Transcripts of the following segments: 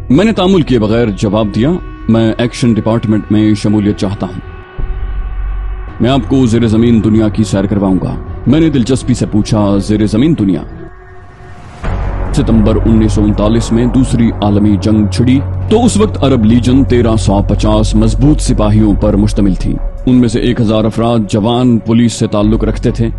میں نے تعامل کیے بغیر جواب دیا، میں ایکشن ڈپارٹمنٹ میں شمولیت چاہتا ہوں۔ میں آپ کو زیر زمین دنیا کی سیر کرواؤں گا۔ میں نے دلچسپی سے پوچھا، زیر زمین دنیا؟ ستمبر 1939 میں دوسری عالمی جنگ چھڑی تو اس وقت عرب لیجن 1350 مضبوط سپاہیوں پر مشتمل تھی۔ ان میں سے 1000 افراد جوان پولیس سے تعلق رکھتے تھے۔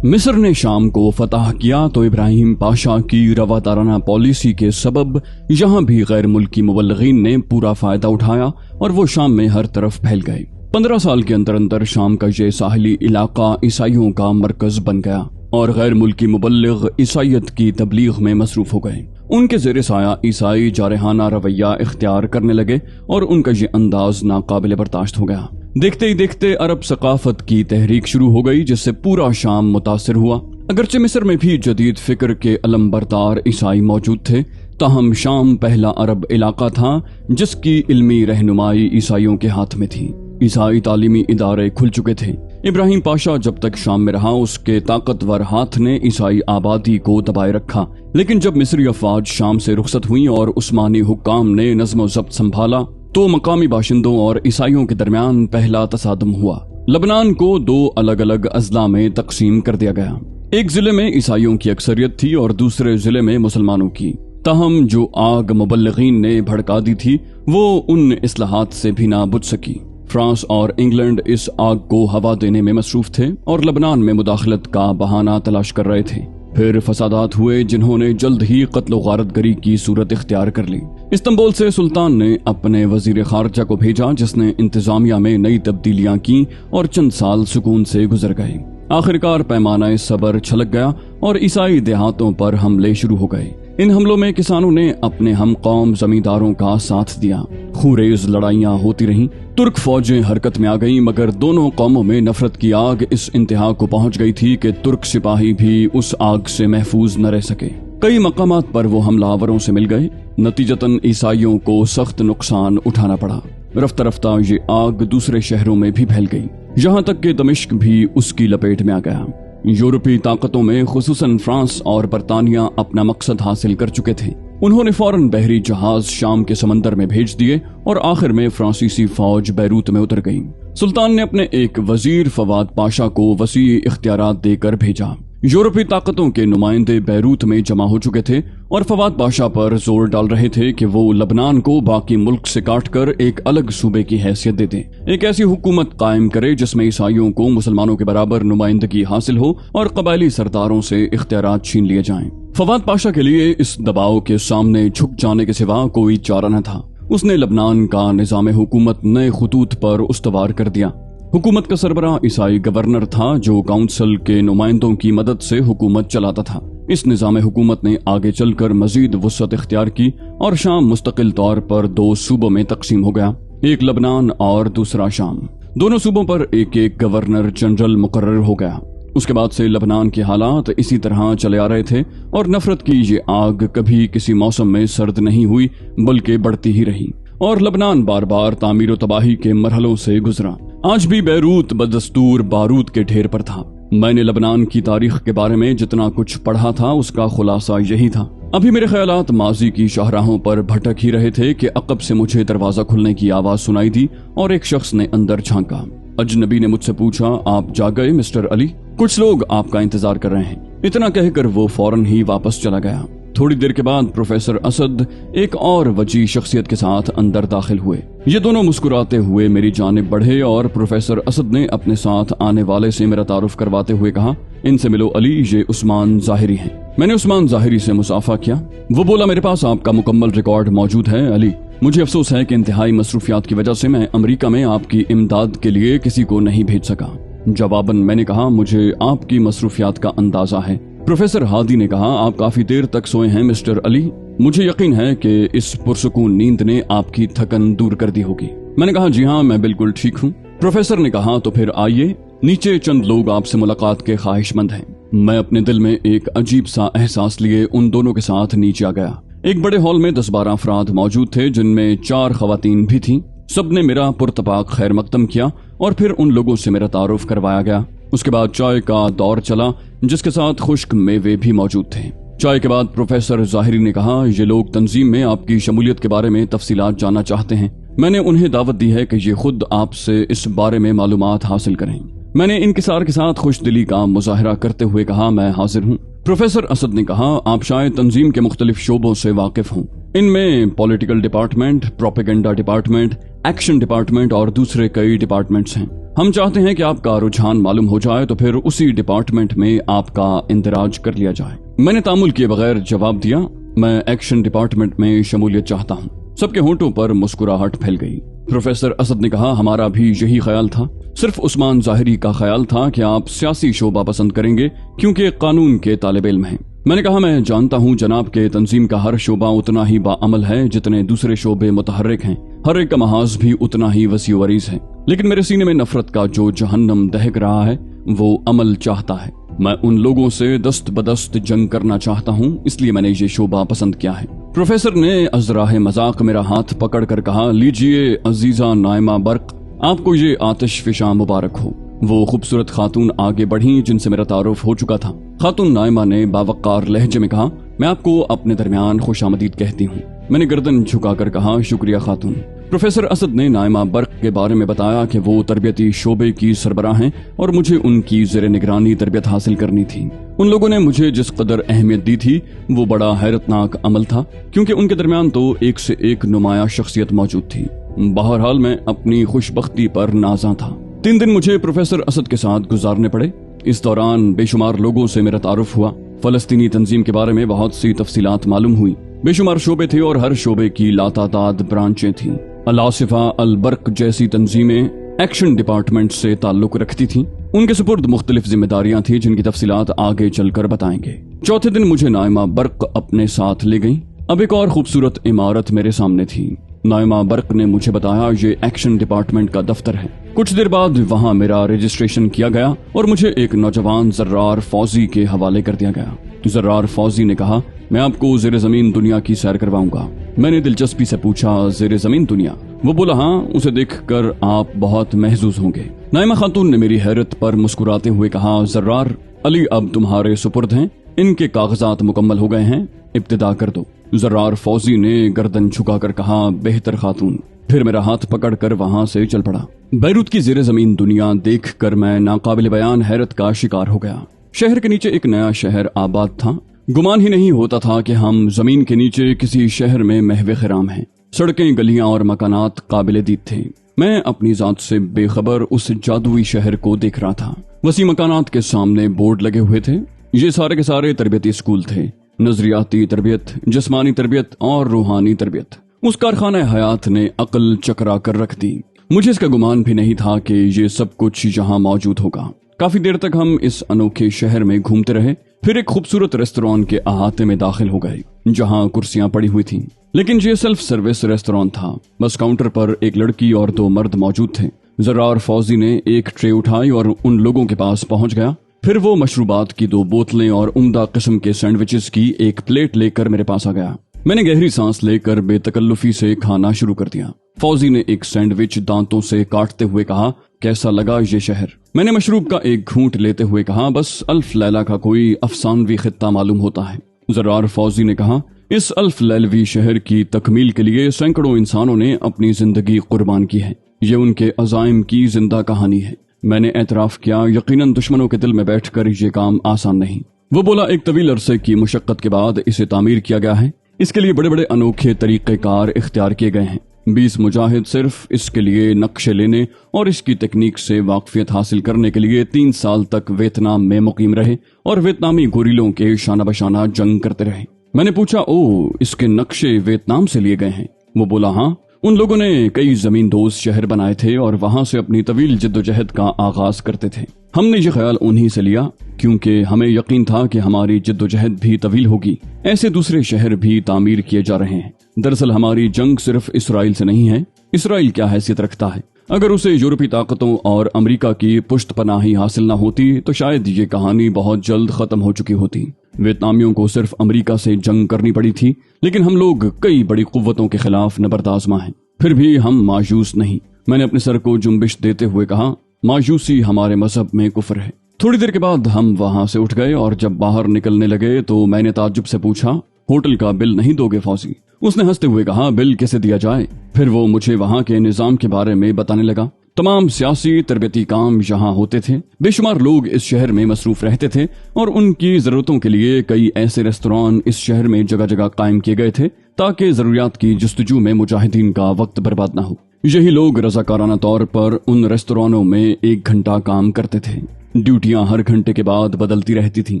مصر نے شام کو فتح کیا تو ابراہیم پاشا کی روادارانہ پالیسی کے سبب یہاں بھی غیر ملکی مبلغین نے پورا فائدہ اٹھایا اور وہ شام میں ہر طرف پھیل گئے۔ 15 سال کے اندر شام کا یہ ساحلی علاقہ عیسائیوں کا مرکز بن گیا اور غیر ملکی مبلغ عیسائیت کی تبلیغ میں مصروف ہو گئے۔ ان کے زیر سایہ عیسائی جارحانہ رویہ اختیار کرنے لگے اور ان کا یہ انداز ناقابل برداشت ہو گیا۔ دیکھتے ہی دیکھتے عرب ثقافت کی تحریک شروع ہو گئی جس سے پورا شام متاثر ہوا۔ اگرچہ مصر میں بھی جدید فکر کے علم بردار عیسائی موجود تھے، تاہم شام پہلا عرب علاقہ تھا جس کی علمی رہنمائی عیسائیوں کے ہاتھ میں تھی۔ عیسائی تعلیمی ادارے کھل چکے تھے۔ ابراہیم پاشا جب تک شام میں رہا اس کے طاقتور ہاتھ نے عیسائی آبادی کو دبائے رکھا، لیکن جب مصری افواج شام سے رخصت ہوئیں اور عثمانی حکام نے نظم و ضبط سنبھالا تو مقامی باشندوں اور عیسائیوں کے درمیان پہلا تصادم ہوا۔ لبنان کو 2 الگ الگ اضلاع میں تقسیم کر دیا گیا۔ ایک ضلع میں عیسائیوں کی اکثریت تھی اور دوسرے ضلع میں مسلمانوں کی۔ تاہم جو آگ مبلغین نے بھڑکا دی تھی وہ ان اصلاحات سے بھی نہ بجھ سکی۔ فرانس اور انگلینڈ اس آگ کو ہوا دینے میں مصروف تھے اور لبنان میں مداخلت کا بہانہ تلاش کر رہے تھے۔ پھر فسادات ہوئے جنہوں نے جلد ہی قتل و غارت گری کی صورت اختیار کر لی۔ استنبول سے سلطان نے اپنے وزیر خارجہ کو بھیجا جس نے انتظامیہ میں نئی تبدیلیاں کی اور چند سال سکون سے گزر گئے۔ آخرکار پیمانہ صبر چھلک گیا اور عیسائی دیہاتوں پر حملے شروع ہو گئے۔ ان حملوں میں کسانوں نے اپنے ہم قوم زمینداروں کا ساتھ دیا۔ خوریز لڑائیاں ہوتی رہیں، ترک فوجیں حرکت میں آ گئیں، مگر دونوں قوموں میں نفرت کی آگ اس انتہا کو پہنچ گئی تھی کہ ترک سپاہی بھی اس آگ سے محفوظ نہ رہ سکے۔ کئی مقامات پر وہ حملہ آوروں سے مل گئے، نتیجتاً عیسائیوں کو سخت نقصان اٹھانا پڑا۔ رفتہ رفتہ یہ آگ دوسرے شہروں میں بھی پھیل گئی، یہاں تک کہ دمشق بھی اس کی لپیٹ میں آ گیا۔ یورپی طاقتوں میں خصوصاً فرانس اور برطانیہ اپنا مقصد حاصل کر چکے تھے۔ انہوں نے فوراً بحری جہاز شام کے سمندر میں بھیج دیے اور آخر میں فرانسیسی فوج بیروت میں اتر گئی۔ سلطان نے اپنے ایک وزیر فواد پاشا کو وسیع اختیارات دے کر بھیجا۔ یورپی طاقتوں کے نمائندے بیروت میں جمع ہو چکے تھے اور فواد پاشا پر زور ڈال رہے تھے کہ وہ لبنان کو باقی ملک سے کاٹ کر ایک الگ صوبے کی حیثیت دے دیں، ایک ایسی حکومت قائم کرے جس میں عیسائیوں کو مسلمانوں کے برابر نمائندگی حاصل ہو اور قبائلی سرداروں سے اختیارات چھین لیے جائیں۔ فواد پاشا کے لیے اس دباؤ کے سامنے جھک جانے کے سوا کوئی چارہ نہ تھا۔ اس نے لبنان کا نظام حکومت نئے خطوط پر استوار کر دیا۔ حکومت کا سربراہ عیسائی گورنر تھا جو کونسل کے نمائندوں کی مدد سے حکومت چلاتا تھا۔ اس نظام حکومت نے آگے چل کر مزید وسعت اختیار کی اور شام مستقل طور پر 2 صوبوں میں تقسیم ہو گیا، ایک لبنان اور دوسرا شام۔ دونوں صوبوں پر ایک ایک گورنر جنرل مقرر ہو گیا۔ اس کے بعد سے لبنان کے حالات اسی طرح چلے آ رہے تھے اور نفرت کی یہ آگ کبھی کسی موسم میں سرد نہیں ہوئی بلکہ بڑھتی ہی رہی، اور لبنان بار بار تعمیر و تباہی کے مرحلوں سے گزرا۔ آج بھی بیروت بدستور بارود کے ڈھیر پر تھا۔ میں نے لبنان کی تاریخ کے بارے میں جتنا کچھ پڑھا تھا اس کا خلاصہ یہی تھا۔ ابھی میرے خیالات ماضی کی شاہراہوں پر بھٹک ہی رہے تھے کہ عقب سے مجھے دروازہ کھلنے کی آواز سنائی دی اور ایک شخص نے اندر جھانکا۔ اجنبی نے مجھ سے پوچھا، آپ جا گئے مسٹر علی؟ کچھ لوگ آپ کا انتظار کر رہے ہیں۔ اتنا کہہ کر وہ فوراً ہی واپس چلا گیا۔ تھوڑی دیر کے بعد پروفیسر اسد ایک اور وجیح شخصیت کے ساتھ اندر داخل ہوئے۔ یہ دونوں مسکراتے ہوئے میری جانب بڑھے اور پروفیسر اسد نے اپنے ساتھ آنے والے سے میرا تعارف کرواتے ہوئے کہا، ان سے ملو علی، یہ عثمان ظاہری ہیں۔ میں نے عثمان ظاہری سے مصافحہ کیا۔ وہ بولا، میرے پاس آپ کا مکمل ریکارڈ موجود ہے علی۔ مجھے افسوس ہے کہ انتہائی مصروفیات کی وجہ سے میں امریکہ میں آپ کی امداد کے لیے کسی کو نہیں بھیج سکا۔ جواباً میں نے کہا، مجھے آپ کی مصروفیات کا اندازہ ہے۔ پروفیسر ہادی نے کہا، آپ کافی دیر تک سوئے ہیں مسٹر علی۔ مجھے یقین ہے کہ اس پرسکون نیند نے آپ کی تھکن دور کر دی ہوگی۔ میں نے کہا، جی ہاں، میں بالکل ٹھیک ہوں۔ پروفیسر نے کہا، تو پھر آئیے، نیچے چند لوگ آپ سے ملاقات کے خواہش مند ہیں۔ میں اپنے دل میں ایک عجیب سا احساس لیے ان دونوں کے ساتھ نیچے آ گیا۔ ایک بڑے ہال میں 10-12 افراد موجود تھے جن میں 4 خواتین بھی تھیں۔ سب نے میرا پرتپاک خیر مقدم کیا और फिर उन लोगों से मेरा तारुफ करवाया गया। उसके बाद चाय का दौर चला जिसके साथ खुश्क मेवे भी मौजूद थे। चाय के बाद प्रोफेसर ज़ाहिरी ने कहा, ये लोग तंजीम में आपकी शमूलियत के बारे में तफसीलात जानना चाहते हैं। मैंने उन्हें दावत दी है कि ये खुद आपसे इस बारे में मालूमात हासिल करें। मैंने इनकिसार के साथ खुशदिली का मुजाहरा करते हुए कहा, मैं हाजिर हूँ। प्रोफेसर असद ने कहा, आप शायद तंजीम के मुख्तलिफ शोबों से वाकिफ हों। इनमें political department, propaganda department, action department और दूसरे कई डिपार्टमेंट्स हैं। हम चाहते हैं कि आपका रुझान मालूम हो जाए तो फिर उसी डिपार्टमेंट में आपका इंदराज कर लिया जाए। मैंने तामुल किए बगैर जवाब दिया, मैं एक्शन डिपार्टमेंट में शमूलियत चाहता हूँ। सबके होंठों पर मुस्कुराहट फैल गई। प्रोफेसर असद ने कहा, हमारा भी यही ख्याल था। सिर्फ उस्मान ज़ाहिरी का ख्याल था कि आप सियासी शोबा पसंद करेंगे क्योंकि कानून के तालिब इल्म हैं। मैंने कहा, मैं जानता हूँ जनाब के तंजीम का हर शोबा उतना ही बाअमल है जितने दूसरे शोबे मुतहर्रिक हैं। हर एक का महाज भी उतना ही वसी वरीज है, लेकिन मेरे सीने में नफरत का जो जहन्नम दहक रहा है वो अमल चाहता है। मैं उन लोगों से दस्त बदस्त जंग करना चाहता हूँ, इसलिए मैंने ये शोबा पसंद किया है। प्रोफेसर ने अजराह मजाक मेरा हाथ पकड़ कर कहा, लीजिए अजीजा नाइमा बर्क, आपको ये आतिश फिशा मुबारक हो। वो खूबसूरत खातून आगे बढ़ी जिनसे मेरा तारुफ हो चुका था। खातून नाइमा ने बावक्कार लहजे में कहा, मैं आपको अपने दरमियान खुशामदीद कहती हूँ। मैंने गर्दन झुकाकर कहा, शुक्रिया खातून। प्रोफेसर असद ने नाइमा बर्क के बारे में बताया कि वो तरबियती शोबे की सरबराह हैं और मुझे उनकी ज़ेरे निगरानी तरबियत हासिल करनी थी। उन लोगों ने मुझे जिस कदर अहमियत दी थी वो बड़ा हैरतनाक अमल था, क्योंकि उनके दरमियान तो एक से एक नुमाया शख्सियत मौजूद थी। बहरहाल मैं अपनी खुशबख्ती पर नाज़ा था। 3 दिन मुझे प्रोफेसर असद के साथ गुजारने पड़े। इस दौरान बेशुमार लोगों से मेरा तारुफ हुआ। फलस्तीनी तंजीम के बारे में बहुत सी तफसीलात मालूम हुई। बेशुमार शोबे थे और हर शोबे की लातादाद ब्रांचें थीं। अल-आसिफा अल-बर्क जैसी तंजीमें एक्शन डिपार्टमेंट से ताल्लुक रखती थीं। उनके सुपुर्द मुख्तलिफ जिम्मेदारियां थी जिनकी तफसीलात आगे चलकर बताएंगे। चौथे दिन मुझे नाइमा बर्क अपने साथ ले गई। अब एक और खूबसूरत इमारत मेरे सामने थी। नाइमा बर्क ने मुझे बताया, ये एक्शन डिपार्टमेंट का दफ्तर है। कुछ देर बाद वहाँ मेरा रजिस्ट्रेशन किया गया और मुझे एक नौजवान जर्रार फौजी के हवाले कर दिया गया। जर्रार फौजी ने कहा, मैं आपको ज़ेरे ज़मीन दुनिया की सैर करवाऊंगा। मैंने दिलचस्पी से पूछा, ज़ेरे ज़मीन दुनिया? वो बोला, हाँ, उसे देखकर आप बहुत महजूज होंगे। नाइमा खातून ने मेरी हैरत पर मुस्कुराते हुए कहा, जर्रार, अली अब तुम्हारे सुपुर्द हैं, इनके कागजात मुकम्मल हो गए हैं, इब्तिदा कर दो। जर्रार फौजी ने गर्दन झुकाकर कहा, बेहतर खातून। फिर मेरा हाथ पकड़कर वहां से चल पड़ा। बैरूत की ज़ेरे ज़मीन दुनिया देखकर मैं नाकाबिल बयान हैरत का शिकार हो गया। शहर के नीचे एक नया शहर आबाद था। गुमान ही नहीं होता था कि हम जमीन के नीचे किसी शहर में महवे खिराम हैं। सड़कें, गलियां और मकानात काबिले दीद थे। मैं अपनी जात से बेखबर उस जादुई शहर को देख रहा था। वसी मकानात के सामने बोर्ड लगे हुए थे। ये सारे के सारे तरबियती स्कूल थे। नजरियाती तरबियत, जिस्मानी तरबियत और रूहानी तरबियत। उस कारखाना हयात ने अक्ल चकरा कर रख दी। मुझे इसका गुमान भी नहीं था कि ये सब कुछ यहाँ मौजूद होगा। काफी देर तक हम इस अनोखे शहर में घूमते रहे। फिर एक खूबसूरत रेस्तोरां के अहाते में दाखिल हो गए जहाँ कुर्सियां पड़ी हुई थीं। लेकिन ये सेल्फ सर्विस रेस्तोरां था। बस काउंटर पर एक लड़की और 2 मर्द मौजूद थे। जर्रार फौजी ने एक ट्रे उठाई और उन लोगों के पास पहुंच गया। फिर वो मशरूबात की 2 बोतलें और उम्दा किस्म के सैंडविचेस की एक प्लेट लेकर मेरे पास आ गया। मैंने गहरी सांस लेकर बेतकल्लुफी से खाना शुरू कर दिया। फौजी ने एक सैंडविच दांतों से काटते हुए कहा, कैसा लगा ये शहर? मैंने मशरूब का एक घूंट लेते हुए कहा, बस अल्फ लैला का कोई अफसानवी खित्ता मालूम होता है। जर्रार फौजी ने कहा, इस अल्फ लैलवी शहर की तकमील के लिए सैकड़ों इंसानों ने अपनी जिंदगी कुर्बान की है। ये उनके अज़ाइम की जिंदा कहानी है। मैंने एतराफ किया, यकीनन दुश्मनों के दिल में बैठकर ये काम आसान नहीं। वो बोला, एक तवील अरसे की मुशक्कत के बाद इसे तामीर किया गया है। इसके लिए बड़े बड़े अनोखे तरीक़ेकार इख्तियार किए गए हैं। 20 मुजाहिद सिर्फ इसके लिए नक्शे लेने और इसकी तकनीक से वाकफियत हासिल करने के लिए 3 साल तक वियतनाम में मुकीम रहे और वियतनामी गोरिलों के शाना बशाना जंग करते रहे। मैंने पूछा, ओ, इसके नक्शे वियतनाम से लिए गए हैं? वो बोला, हाँ, उन लोगों ने कई जमींदोज शहर बनाए थे और वहां से अपनी तवील जिद्दोजहद का आगाज करते थे। हमने ये ख्याल उन्हीं से लिया क्योंकि हमें यकीन था कि हमारी जिद्दोजहद भी तवील होगी। ऐसे दूसरे शहर भी तामीर किए जा रहे हैं। दरअसल हमारी जंग सिर्फ इसराइल से नहीं है। इसराइल क्या हैसियत रखता है? अगर उसे यूरोपी ताकतों और अमेरिका की पुष्ट पनाही हासिल न होती तो शायद ये कहानी बहुत जल्द खत्म हो चुकी होती। वियतनामियों को सिर्फ अमेरिका से जंग करनी पड़ी थी, लेकिन हम लोग कई बड़ी कुव्वतों के खिलाफ नबर्द आज़मा हैं। फिर भी हम मायूस नहीं। मैंने अपने सर को जुम्बिश देते हुए कहा, मायूसी हमारे मजहब में कुफ्र है। थोड़ी देर के बाद हम वहां से उठ गए और जब बाहर निकलने लगे तो मैंने ताज्जुब से पूछा, होटल का बिल नहीं दोगे फौजी? उसने हंसते हुए कहा, बिल कैसे दिया जाए? फिर वो मुझे वहां के निजाम के बारे में बताने लगा। तमाम सियासी तरबियती काम यहाँ होते थे। बेशुमार लोग इस शहर में मसरूफ रहते थे और उनकी जरूरतों के लिए कई ऐसे रेस्तोरां इस शहर में जगह जगह कायम किए गए थे ताकि जरूरियात की जुस्तजू में मुजाहिदीन का वक्त बर्बाद न हो। यही लोग रजाकाराना तौर पर उन रेस्तोरानों में 1 घंटा काम करते थे। ड्यूटियां हर घंटे के बाद बदलती रहती थीं।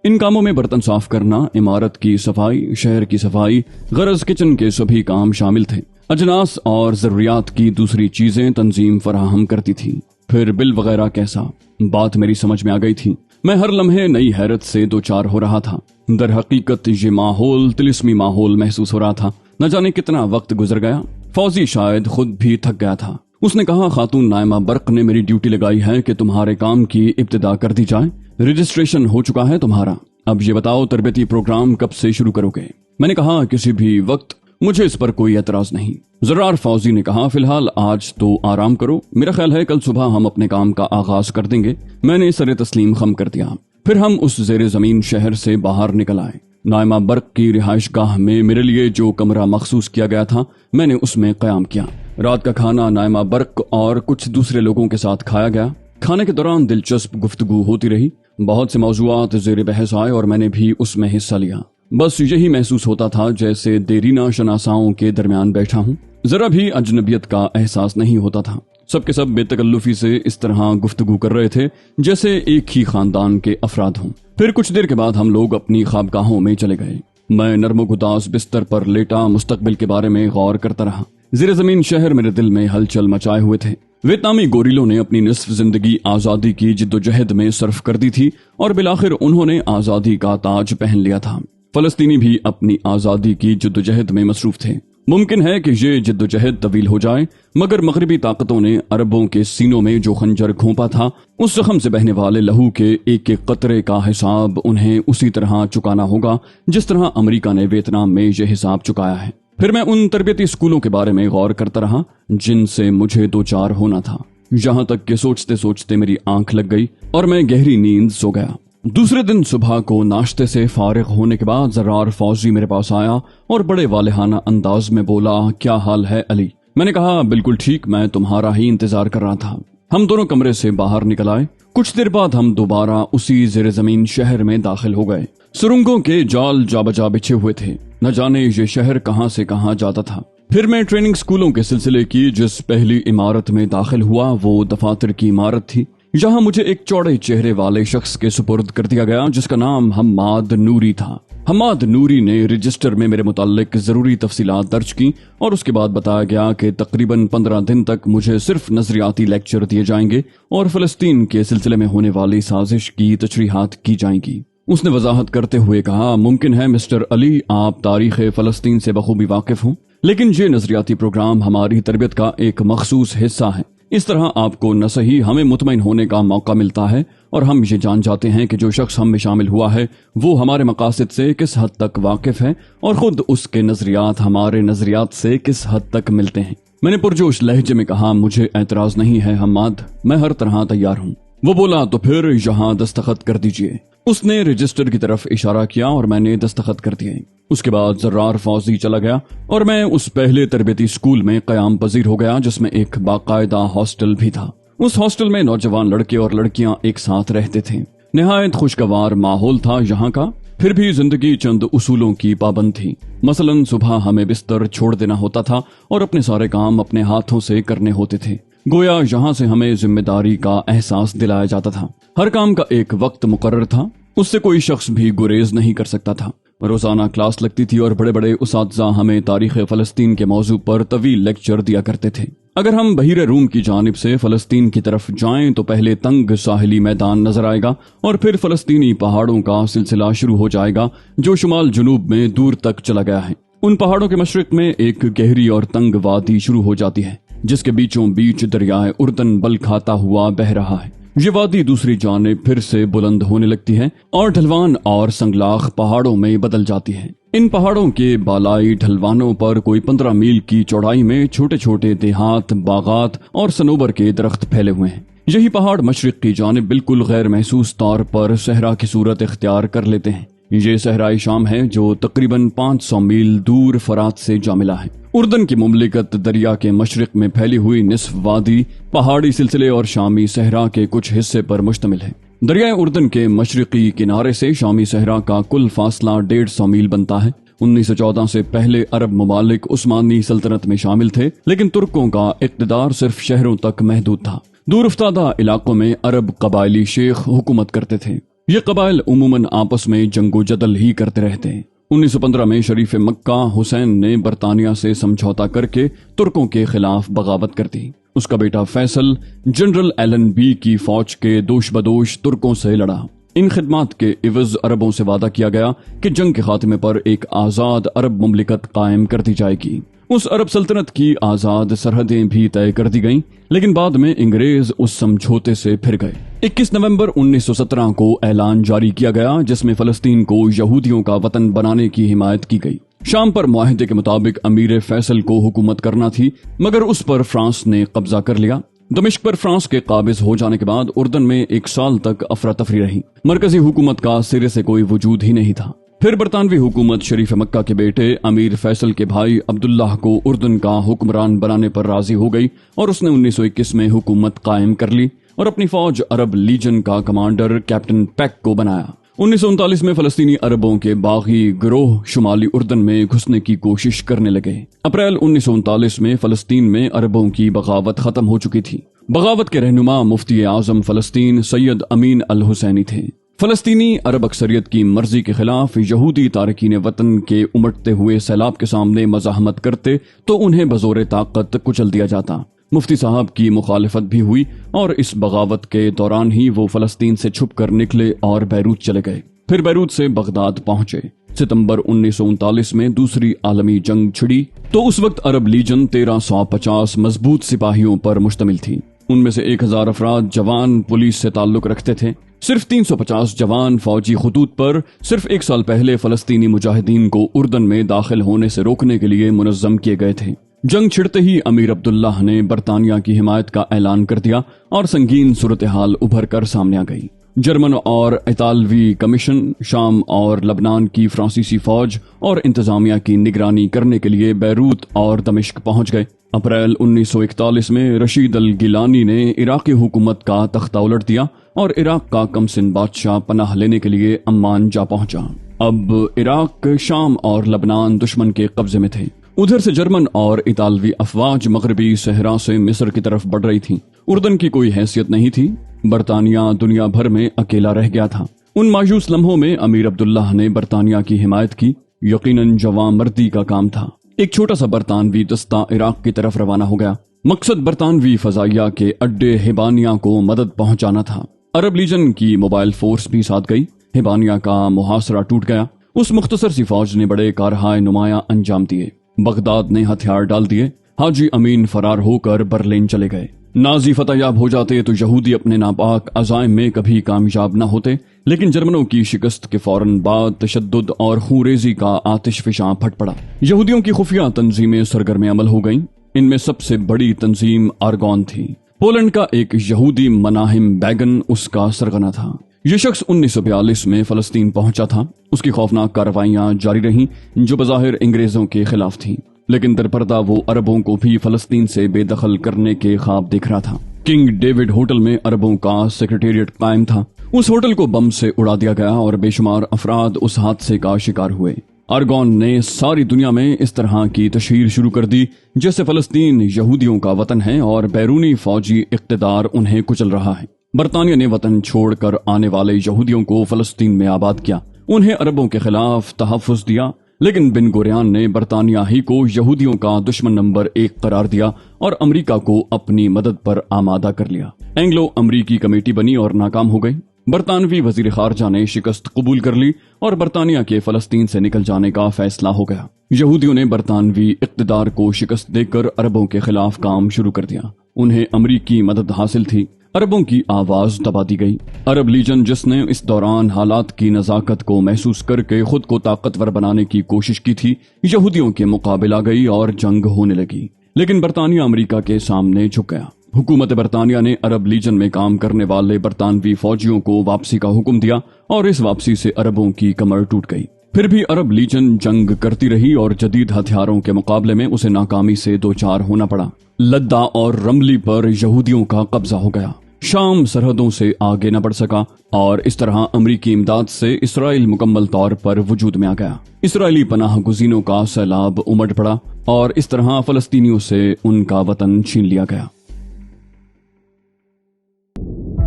इन कामों में बर्तन साफ करना, इमारत की सफाई, शहर की सफाई, गरज किचन के सभी काम शामिल थे। अजनास और जरूरियात की दूसरी चीजें तंजीम फराहम करती थी। फिर बिल वगैरह कैसा? बात मेरी समझ में आ गई थी। मैं हर लम्हे नई हैरत से दो चार हो रहा था। दर हकीकत ये माहौल तिलिस्मी माहौल महसूस हो रहा था। न जाने कितना वक्त गुजर गया। फौजी शायद खुद भी थक गया था। उसने कहा, खातून नाइमा बर्क ने मेरी ड्यूटी लगाई है कि तुम्हारे काम की इब्तिदा कर दी जाए। रजिस्ट्रेशन हो चुका है तुम्हारा। अब ये बताओ तरबियती प्रोग्राम कब से शुरू करोगे? मैंने कहा, किसी भी वक्त, मुझे इस पर कोई एतराज नहीं। जरार फौजी ने कहा, फिलहाल आज तो आराम करो। मेरा ख्याल है कल सुबह हम अपने काम का आगाज कर देंगे। मैंने सरे तस्लीम खम कर दिया। फिर हम उस जेर जमीन शहर से बाहर निकल आए। नाइमा बर्क की रिहाइश गाह में मेरे लिए जो कमरा मखसूस किया गया था, मैंने उसमें कयाम किया। रात का खाना नाइमा बर्क और कुछ दूसरे लोगों के साथ खाया गया। खाने के दौरान दिलचस्प गुफ्तगू होती रही। बहुत से मौजूआत जेर बहस आए और मैंने भी उसमें हिस्सा लिया। बस यही महसूस होता था जैसे देरीना शनासाओं के दरमियान बैठा हूँ। जरा भी अजनबियत का एहसास नहीं होता था। सबके सब बेतकल्लुफी से इस तरह गुफ्तगू कर रहे थे जैसे एक ही खानदान के अफराद हों। फिर कुछ देर के बाद हम लोग अपनी ख्वाबगाहों में चले गए। मैं नर्मोगुदास बिस्तर पर लेटा मुस्तकबिल के बारे में गौर करता रहा। ज़ेरे ज़मीन शहर मेरे दिल में हलचल मचाए हुए थे। वियतनामी गोरिलों ने अपनी निस्फ जिंदगी आजादी की जिद्दोजहद में सर्फ कर दी थी और बिलाखिर उन्होंने आजादी का ताज पहन लिया था। फलस्तीनी भी अपनी आजादी की जिद्दोजहद में मसरूफ थे। मुमकिन है कि ये जिद्दोजहद तवील हो जाए, मगर मगरबी ताकतों ने अरबों के सीनों में जो खंजर घोंपा था, उस जख्म से बहने वाले लहू के एक एक कतरे का हिसाब उन्हें उसी तरह चुकाना होगा जिस तरह अमेरिका ने वियतनाम में यह हिसाब चुकाया है। फिर मैं उन तरबियती स्कूलों के बारे में गौर करता रहा जिनसे मुझे दो चार होना था, यहाँ तक कि सोचते सोचते मेरी आंख लग गई और मैं गहरी नींद सो गया। दूसरे दिन सुबह को नाश्ते से फारिग होने के बाद जरार फौजी मेरे पास आया और बड़े वालेहाना अंदाज में बोला, क्या हाल है अली? मैंने कहा, बिल्कुल ठीक, मैं तुम्हारा ही इंतजार कर रहा था। हम दोनों कमरे से बाहर निकल आए। कुछ देर बाद हम दोबारा उसी ज़ेरे ज़मीन शहर में दाखिल हो गए। सुरंगों के जाल जाबजा बिछे हुए थे। न जाने ये शहर कहां से कहां जाता था। फिर मैं ट्रेनिंग स्कूलों के सिलसिले की जिस पहली इमारत में दाखिल हुआ वो दफातर की इमारत थी। यहाँ मुझे एक चौड़े चेहरे वाले शख्स के सुपुर्द कर दिया गया जिसका नाम हम्माद नूरी था। हम्माद नूरी ने रजिस्टर में मेरे मुताल्लिक जरूरी तफसीलात दर्ज की और उसके बाद बताया गया कि तकरीबन 15 दिन तक मुझे सिर्फ नजरियाती लेक्चर दिए जाएंगे और फलस्तीन के सिलसिले में होने वाली साजिश की तशरीहात की जाएंगी। उसने वजाहत करते हुए कहा, मुमकिन है मिस्टर अली आप तारीख फलस्तीन से बखूबी वाकिफ हों, लेकिन ये नजरियाती प्रोग्राम हमारी तरबियत का एक मखसूस हिस्सा है। इस तरह आपको न सही हमें मुतमईन होने का मौका मिलता है और हम ये जान जाते हैं कि जो शख्स हम में शामिल हुआ है वो हमारे मकासद से किस हद तक वाकिफ है और खुद उसके नजरियात हमारे नजरियात से किस हद तक मिलते हैं। मैंने पुरजोश लहजे में कहा, मुझे एतराज नहीं है हम्माद, मैं हर तरह तैयार हूँ। वो बोला, तो फिर यहाँ दस्तखत कर दीजिए। उसने रजिस्टर की तरफ इशारा किया और मैंने दस्तखत कर दिए। उसके बाद जर्रार फौजी चला गया और मैं उस पहले तरबियती स्कूल में कयाम पजीर हो गया जिसमें एक बाकायदा हॉस्टल भी था। उस हॉस्टल में नौजवान लड़के और लड़कियां एक साथ रहते थे। निहायत खुशगवार माहौल था यहाँ का। फिर भी जिंदगी चंद उसूलों की पाबंद थी। मसलन सुबह हमें बिस्तर छोड़ देना होता था और अपने सारे काम अपने हाथों से करने होते थे। गोया यहाँ से हमें जिम्मेदारी का एहसास दिलाया जाता था। हर काम का एक वक्त मुकर्रर था, उससे कोई शख्स भी गुरेज नहीं कर सकता था। रोजाना क्लास लगती थी और बड़े बड़े उसातिज़ा हमें तारीख फलस्तीन के मौजू पर तवील लेक्चर दिया करते थे। अगर हम बहीरे रूम की जानिब से फलस्तीन की तरफ जाएं तो पहले तंग साहिली मैदान नजर आएगा और फिर फलस्तीनी पहाड़ों का सिलसिला शुरू हो जाएगा जो शुमाल जुनूब में दूर तक चला गया है। उन पहाड़ों के मशरिक में एक गहरी और तंग वादी शुरू हो जाती है जिसके बीचों बीच दरियाए उर्दन बल खाता हुआ बह रहा है। یہ وادی دوسری جانب پھر سے بلند ہونے لگتی ہے اور ڈھلوان اور سنگلاخ پہاڑوں میں بدل جاتی ہے۔ ان پہاڑوں کے بالائی ڈھلوانوں پر کوئی 15 میل کی چوڑائی میں چھوٹے چھوٹے دیہات، باغات اور صنوبر کے درخت پھیلے ہوئے ہیں۔ یہی پہاڑ مشرق کی جانب بالکل غیر محسوس طور پر صحرا کی صورت اختیار کر لیتے ہیں۔ یہ صحرائی شام ہے جو تقریباً 500 میل دور فرات سے جا ملا ہے۔ اردن کی مملکت دریا کے مشرق میں پھیلی ہوئی نصف وادی پہاڑی سلسلے اور شامی صحرا کے کچھ حصے پر مشتمل ہے۔ دریائے اردن کے مشرقی کنارے سے شامی صحرا کا کل فاصلہ 150 میل بنتا ہے۔ 1914 سے پہلے عرب ممالک عثمانی سلطنت میں شامل تھے، لیکن ترکوں کا اقتدار صرف شہروں تک محدود تھا۔ دور افتادہ علاقوں میں عرب قبائلی شیخ حکومت کرتے تھے۔ یہ قبائل عموماً آپس میں جنگ و جدل ہی کرتے رہتے ہیں۔ 1915 میں شریف مکہ حسین نے برطانیہ سے سمجھوتا کر کے ترکوں کے خلاف بغاوت کر دی۔ اس کا بیٹا فیصل جنرل ایلن بی کی فوج کے دوش بدوش ترکوں سے لڑا۔ ان خدمات کے عوض عربوں سے وعدہ کیا گیا کہ جنگ کے خاتمے پر ایک آزاد عرب مملکت قائم کر دی جائے گی۔ اس عرب سلطنت کی آزاد سرحدیں بھی طے کر دی گئیں، لیکن بعد میں انگریز اس سمجھوتے سے پھر گئے۔ 21 نومبر 1917 کو اعلان جاری کیا گیا جس میں فلسطین کو یہودیوں کا وطن بنانے کی حمایت کی گئی۔ شام پر معاہدے کے مطابق امیر فیصل کو حکومت کرنا تھی، مگر اس پر فرانس نے قبضہ کر لیا۔ دمشق پر فرانس کے قابض ہو جانے کے بعد اردن میں 1 سال تک افراتفری رہی۔ مرکزی حکومت کا سرے سے کوئی وجود ہی نہیں تھا۔ پھر برطانوی حکومت شریف مکہ کے بیٹے امیر فیصل کے بھائی عبداللہ کو اردن کا حکمران بنانے پر راضی ہو گئی اور اس نے 1921 میں حکومت قائم کر لی اور اپنی فوج عرب لیجن کا کمانڈر کیپٹن پیک کو بنایا۔ 1939 میں فلسطینی عربوں کے باغی گروہ شمالی اردن میں گھسنے کی کوشش کرنے لگے۔ اپریل 1939 میں فلسطین میں عربوں کی بغاوت ختم ہو چکی تھی۔ بغاوت کے رہنما مفتی اعظم فلسطین سید امین الحسینی تھے۔ فلسطینی عرب اکثریت کی مرضی کے خلاف یہودی تارکین وطن کے امٹتے ہوئے سیلاب کے سامنے مزاحمت کرتے تو انہیں بزور طاقت کچل دیا جاتا۔ مفتی صاحب کی مخالفت بھی ہوئی اور اس بغاوت کے دوران ہی وہ فلسطین سے چھپ کر نکلے اور بیروت چلے گئے، پھر بیروت سے بغداد پہنچے۔ ستمبر 1939 میں دوسری عالمی جنگ چھڑی تو اس وقت عرب لیجن 1350 مضبوط سپاہیوں پر مشتمل تھی۔ ان میں سے 1000 افراد جوان پولیس سے تعلق رکھتے تھے۔ صرف 350 جوان فوجی خطوط پر صرف 1 سال پہلے فلسطینی مجاہدین کو اردن میں داخل ہونے سے روکنے کے لیے منظم کیے گئے تھے۔ جنگ چھڑتے ہی امیر عبداللہ نے برطانیہ کی حمایت کا اعلان کر دیا اور سنگین صورتحال ابھر کر سامنے آ گئی۔ جرمن اور اطالوی کمیشن شام اور لبنان کی فرانسیسی فوج اور انتظامیہ کی نگرانی کرنے کے لیے بیروت اور دمشق پہنچ گئے۔ اپریل 1941 میں رشید الگیلانی نے عراقی حکومت کا تختہ الٹ دیا اور عراق کا کمسن بادشاہ پناہ لینے کے لیے عمان جا پہنچا۔ اب عراق، شام اور لبنان دشمن کے قبضے میں تھے۔ ادھر سے جرمن اور اطالوی افواج مغربی صحرا سے مصر کی طرف بڑھ رہی تھیں۔ اردن کی کوئی حیثیت نہیں تھی۔ برطانیہ دنیا بھر میں اکیلا رہ گیا تھا۔ ان مایوس لمحوں میں امیر عبداللہ نے برطانیہ کی حمایت کی۔ یقیناً جواں مردی کا کام تھا۔ ایک چھوٹا سا برطانوی دستہ عراق کی طرف روانہ ہو گیا۔ مقصد برطانوی فضائیہ کے اڈے ہبانیہ کو مدد پہنچانا تھا۔ عرب لیجن کی موبائل فورس بھی ساتھ گئی۔ ہبانیہ کا محاصرہ ٹوٹ گیا۔ اس مختصر سی فوج نے بڑے کارہائے نمایاں انجام دیے۔ بغداد نے ہتھیار ڈال دیے۔ حاجی امین فرار ہو کر برلن چلے گئے۔ نازی فتح یاب ہو جاتے تو یہودی اپنے ناپاک عزائم میں کبھی کامیاب نہ ہوتے، لیکن جرمنوں کی شکست کے فوراً بعد تشدد اور خونریزی کا آتش فشاں پھٹ پڑا۔ یہودیوں کی خفیہ تنظیمیں سرگرم عمل ہو گئیں۔ ان میں سب سے بڑی تنظیم آرگون تھی۔ پولینڈ کا ایک یہودی مناہم بیگن اس کا سرغنہ تھا۔ یہ شخص 1942 میں فلسطین پہنچا تھا۔ اس کی خوفناک کارروائیاں جاری رہیں جو بظاہر انگریزوں کے خلاف تھیں، لیکن در پردہ وہ عربوں کو بھی فلسطین سے بے دخل کرنے کے خواب دیکھ رہا تھا۔ کنگ ڈیوڈ ہوٹل میں عربوں کا سیکریٹریٹ قائم تھا۔ اس ہوٹل کو بم سے اڑا دیا گیا اور بے شمار افراد اس حادثے کا شکار ہوئے۔ آرگون نے ساری دنیا میں اس طرح کی تشہیر شروع کر دی جیسے فلسطین یہودیوں کا وطن ہے اور بیرونی فوجی اقتدار انہیں کچل رہا ہے۔ برطانیہ نے وطن چھوڑ کر آنے والے یہودیوں کو فلسطین میں آباد کیا، انہیں عربوں کے خلاف تحفظ دیا، لیکن بن گوریان نے برطانیہ ہی کو یہودیوں کا دشمن نمبر 1 قرار دیا اور امریکہ کو اپنی مدد پر آمادہ کر لیا۔ اینگلو امریکی کمیٹی بنی اور ناکام ہو گئی۔ برطانوی وزیر خارجہ نے شکست قبول کر لی اور برطانیہ کے فلسطین سے نکل جانے کا فیصلہ ہو گیا۔ یہودیوں نے برطانوی اقتدار کو شکست دے کر عربوں کے خلاف کام شروع کر دیا۔ انہیں امریکی مدد حاصل تھی۔ अरबों की आवाज दबा दी गई। अरब लीजन, जिसने इस दौरान हालात की नजाकत को महसूस करके खुद को ताकतवर बनाने की कोशिश की थी, यहूदियों के मुकाबले आ गई और जंग होने लगी। लेकिन बरतानिया अमेरिका के सामने झुक गया। हुकूमत बरतानिया ने अरब लीजन में काम करने वाले बरतानवी फौजियों को वापसी का हुक्म दिया और इस वापसी से अरबों की कमर टूट गई। फिर भी अरब लीजन जंग करती रही और जदीद हथियारों के मुकाबले में उसे नाकामी से दो चार होना पड़ा। लद्दा और रमली पर यहूदियों का कब्जा हो गया। शाम सरहदों से आगे न बढ़ सका और इस तरह अमरीकी इमदाद से इसराइल मुकम्मल तौर पर वजूद में आ गया। इसराइली पनाह गुज़ीनों का सैलाब उमड़ पड़ा और इस तरह फलस्तीनियों से उनका वतन छीन लिया गया।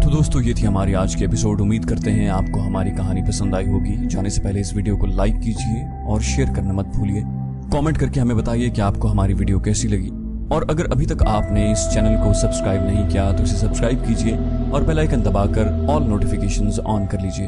तो दोस्तों, ये थी हमारी आज की एपिसोड। उम्मीद करते हैं आपको हमारी कहानी पसंद आई होगी। जाने से पहले इस वीडियो को लाइक कीजिए और शेयर करना मत भूलिए। कमेंट करके हमें बताइए कि आपको हमारी वीडियो कैसी लगी, और अगर अभी तक आपने इस चैनल को सब्सक्राइब नहीं किया तो इसे सब्सक्राइब कीजिए और बेल आइकन दबाकर ऑल नोटिफिकेशंस ऑन कर लीजिए।